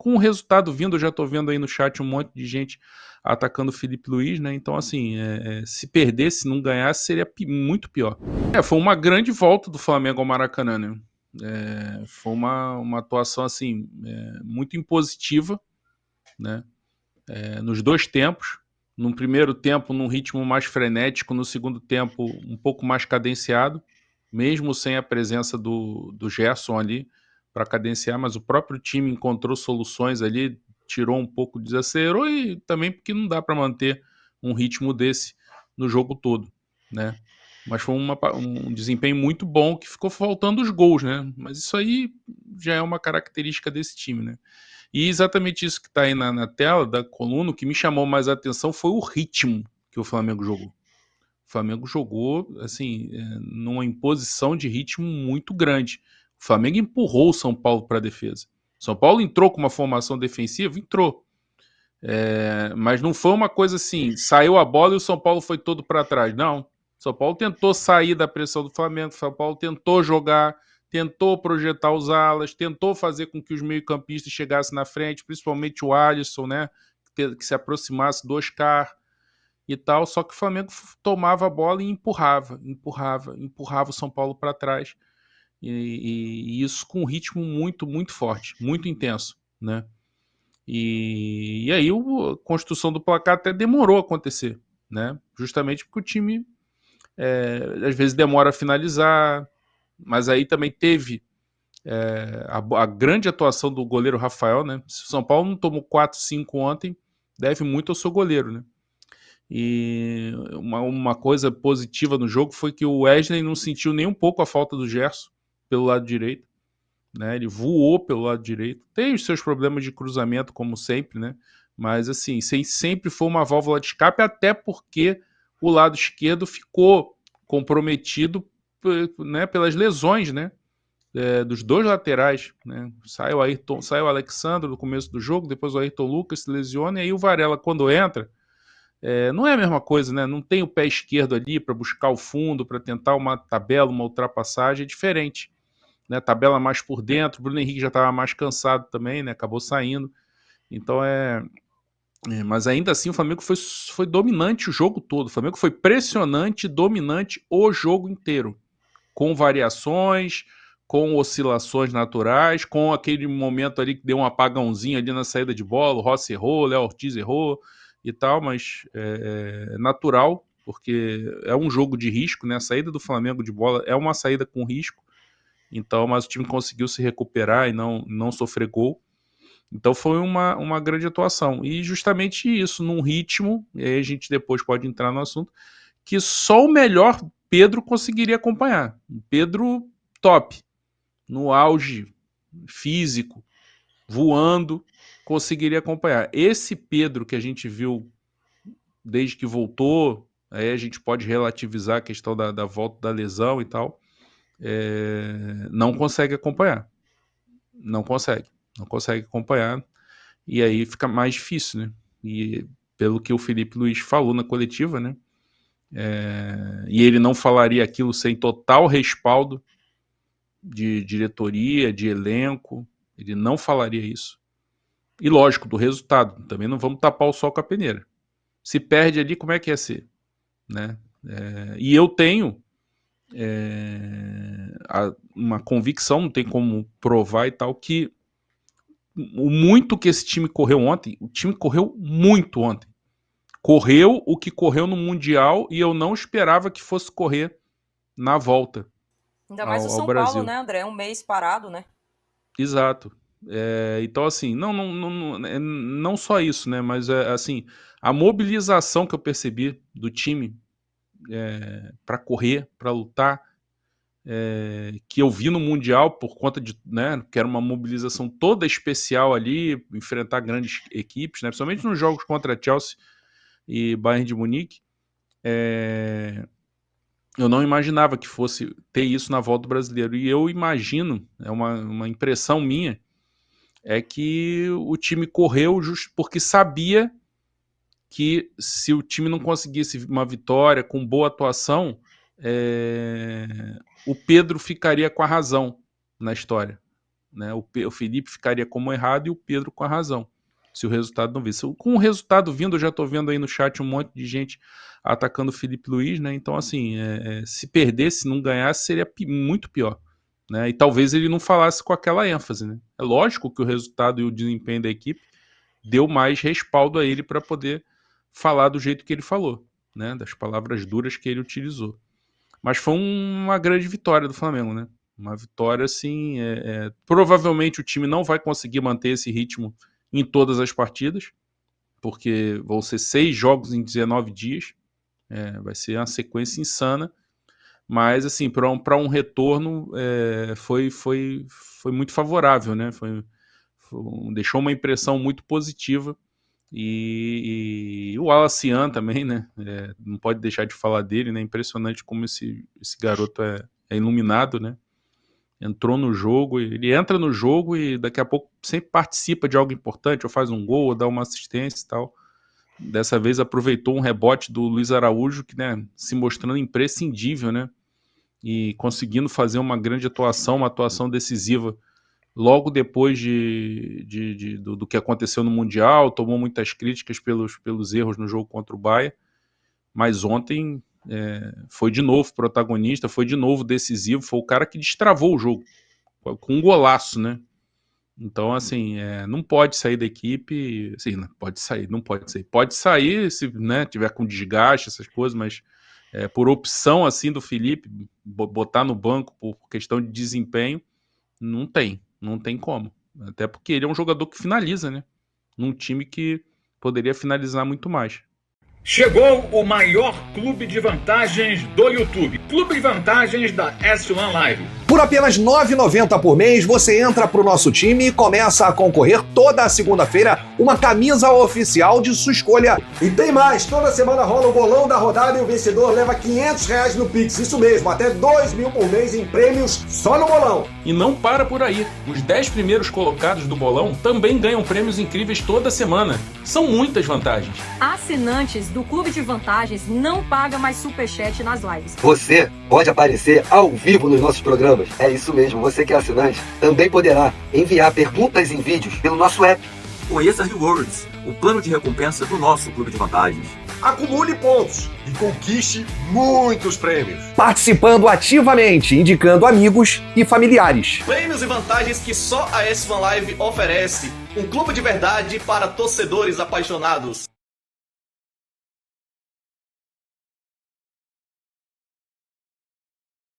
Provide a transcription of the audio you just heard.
com o resultado vindo, eu já tô vendo aí no chat um monte de gente atacando o Felipe Luiz, né? Então, assim, se perdesse, se não ganhasse, seria muito pior. Foi uma grande volta do Flamengo ao Maracanã, né? Foi uma atuação, assim, muito impositiva, né? Nos dois tempos. No primeiro tempo, num ritmo mais frenético, no segundo tempo, um pouco mais cadenciado, mesmo sem a presença do Gerson ali para cadenciar, mas o próprio time encontrou soluções ali, tirou um pouco, desacelerou, e também porque não dá para manter um ritmo desse no jogo todo, né? Mas foi um desempenho muito bom, que ficou faltando os gols, né? Mas isso aí já é uma característica desse time, né? E exatamente isso que está aí na tela da coluna, o que me chamou mais a atenção foi o ritmo que o Flamengo jogou. O Flamengo jogou, assim, numa imposição de ritmo muito grande. O Flamengo empurrou o São Paulo para a defesa. São Paulo entrou com uma formação defensiva? Entrou. Mas não foi uma coisa assim, saiu a bola e o São Paulo foi todo para trás. Não. O São Paulo tentou sair da pressão do Flamengo, o São Paulo tentou jogar, tentou projetar os alas, tentou fazer com que os meio-campistas chegassem na frente, principalmente o Alisson, né? Que se aproximasse do Oscar e tal, só que o Flamengo tomava a bola e empurrava o São Paulo para trás. E isso com um ritmo muito, muito forte, muito intenso, né? E aí a construção do placar até demorou a acontecer, né? Justamente porque o time às vezes demora a finalizar, mas aí também teve a grande atuação do goleiro Rafael, né? Se o São Paulo não tomou 4-5 ontem, deve muito ao seu goleiro, né? E uma coisa positiva no jogo foi que o Wesley não sentiu nem um pouco a falta do Gerson pelo lado direito, né? Ele voou pelo lado direito. Tem os seus problemas de cruzamento, como sempre, né? Mas assim, sempre foi uma válvula de escape, até porque o lado esquerdo ficou comprometido, né, pelas lesões, né? Dos dois laterais, né? Sai o Alexandre no começo do jogo, depois o Ayrton Lucas se lesiona, e aí o Varela, quando entra, não é a mesma coisa, né? Não tem o pé esquerdo ali para buscar o fundo, para tentar uma tabela, uma ultrapassagem, é diferente, né? Tabela mais por dentro, o Bruno Henrique já estava mais cansado também, né? Acabou saindo. Então mas ainda assim o Flamengo foi dominante o jogo todo. O Flamengo foi pressionante, dominante o jogo inteiro, com variações, com oscilações naturais, com aquele momento ali que deu um apagãozinho ali na saída de bola, o Rossi errou, o Léo Ortiz errou e tal, mas é natural, porque é um jogo de risco, né? A saída do Flamengo de bola é uma saída com risco, então, mas o time conseguiu se recuperar e não sofrer gol. Então foi uma grande atuação. E justamente isso, num ritmo, e aí a gente depois pode entrar no assunto, que só o melhor Pedro conseguiria acompanhar. Um Pedro top, no auge físico, voando, conseguiria acompanhar. Esse Pedro que a gente viu desde que voltou, aí a gente pode relativizar a questão da volta da lesão e tal, não consegue acompanhar. Não consegue acompanhar, e aí fica mais difícil, né? E pelo que o Felipe Luiz falou na coletiva, né? E ele não falaria aquilo sem total respaldo de diretoria, de elenco, ele não falaria isso. E lógico, do resultado, também não vamos tapar o sol com a peneira. Se perde ali, como é que ia ser? Né? E eu tenho uma convicção, não tem como provar e tal, que o muito que esse time correu ontem, o time correu muito ontem. Correu o que correu no Mundial e eu não esperava que fosse correr na volta Ainda mais o ao São Paulo, Brasil. né, André? Um mês parado, né? Exato. Então, assim, não só isso, né? Mas, assim, a mobilização que eu percebi do time para correr, para lutar, que eu vi no Mundial por conta de, né, que era uma mobilização toda especial ali, enfrentar grandes equipes, né? Principalmente nos jogos contra Chelsea e Bayern de Munique. Eu não imaginava que fosse ter isso na volta do brasileiro. E eu imagino, é uma impressão minha, é que o time correu justo porque sabia que se o time não conseguisse uma vitória com boa atuação, o Pedro ficaria com a razão na história. né? O Felipe ficaria como errado e o Pedro com a razão, se o resultado não visse. Com o resultado vindo, eu já estou vendo aí no chat um monte de gente atacando o Felipe Luiz, né? Então, assim, se perdesse, não ganhasse, seria muito pior, né? E talvez ele não falasse com aquela ênfase, né? É lógico que o resultado e o desempenho da equipe deu mais respaldo a ele para poder falar do jeito que ele falou, né? Das palavras duras que ele utilizou. Mas foi uma grande vitória do Flamengo, né? Uma vitória, assim, provavelmente o time não vai conseguir manter esse ritmo em todas as partidas, porque vão ser 6 jogos em 19 dias, vai ser uma sequência insana, mas, assim, para um retorno foi muito favorável, né? Deixou uma impressão muito positiva. E o Alacian também, né? Não pode deixar de falar dele, né? Impressionante como esse garoto é iluminado, né? Entrou no jogo, ele entra no jogo e daqui a pouco sempre participa de algo importante, ou faz um gol, ou dá uma assistência e tal. Dessa vez aproveitou um rebote do Luiz Araújo, que, né, se mostrando imprescindível, né? E conseguindo fazer uma grande atuação, uma atuação decisiva logo depois do que aconteceu no Mundial. Tomou muitas críticas pelos erros no jogo contra o Bahia, mas ontem foi de novo protagonista, foi de novo decisivo, foi o cara que destravou o jogo, com um golaço, né? Então, assim, não pode sair da equipe, assim, não pode sair se, né, tiver com desgaste, essas coisas, mas por opção, assim, do Felipe, botar no banco por questão de desempenho, não tem como, até porque ele é um jogador que finaliza, né, num time que poderia finalizar muito mais. Chegou o maior clube de vantagens do YouTube. Clube de vantagens da S1 Live. Por apenas R$ 9,90 por mês, você entra pro nosso time e começa a concorrer toda segunda-feira uma camisa oficial de sua escolha. E tem mais, toda semana rola o bolão da rodada e o vencedor leva R$500 no Pix. Isso mesmo, até R$2.000 por mês em prêmios só no bolão. E não para por aí. Os 10 primeiros colocados do bolão também ganham prêmios incríveis toda semana. São muitas vantagens. Assinantes do Clube de Vantagens não pagam mais superchat nas lives. Você pode aparecer ao vivo nos nossos programas. É isso mesmo, você que é assinante também poderá enviar perguntas em vídeos pelo nosso app. Conheça Rewards, o plano de recompensa do nosso Clube de Vantagens. Acumule pontos e conquiste muitos prêmios. Participando ativamente, indicando amigos e familiares. Prêmios e vantagens que só a S1 Live oferece. Um clube de verdade para torcedores apaixonados.